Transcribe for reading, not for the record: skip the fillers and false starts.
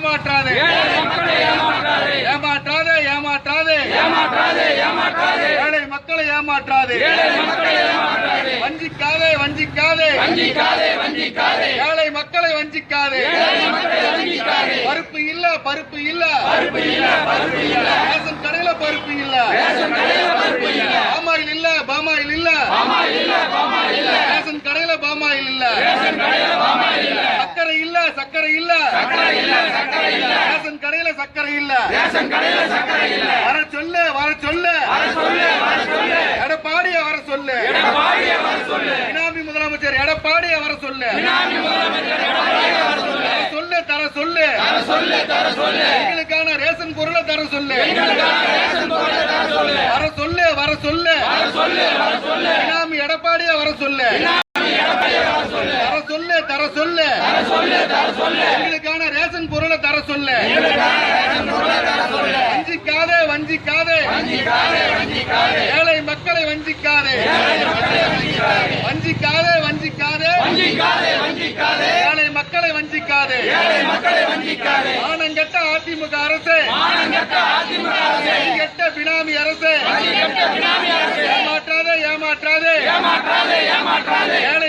ஏமாற்றாதே ஏமாற்றாதே ஏமாற்றாதே ஏழை மக்களை ஏமாற்றாதே வஞ்சிக்காதே வஞ்சிக்காதே ஏழை மக்களை வஞ்சிக்காதே பருப்பு இல்ல பருப்பு இல்ல ரேஷன் கடையில பருப்பு இல்ல பாமாயில் இல்ல பாமாயில் இல்ல ரேஷன் கடையில பாமாயில் இல்ல சக்கரை இல்ல சக்கரை இல்ல ரேஷன் கடையில சக்கரை இல்ல வர சொல்லு வர சொல்லு எடப்பாடிய வர சொல்லு இனாமி முதலமைச்சர் எடப்பாடிய வர சொல்லு சொல்லு தர சொல்லு எங்களுக்கான ரேஷன் பொருளை தர சொல்லு வர சொல்லு வர சொல்லு இனாமி எடப்பாடிய வர சொல்லு தர சொல்லு எங்களுக்கான ரேஷன் பொருளை தர சொல்லு வஞ்சிக்காதே வஞ்சிக்காதே ஏழை மக்களை வஞ்சிக்காதே வஞ்சிக்காதே வஞ்சிக்காதே ஏழை மக்களை வஞ்சிக்காதே மானங்கெட்ட அதிமுக அரசு கெட்ட பினாமி அரசு ஏமாற்றாதே ஏமாற்றாதே ஏழை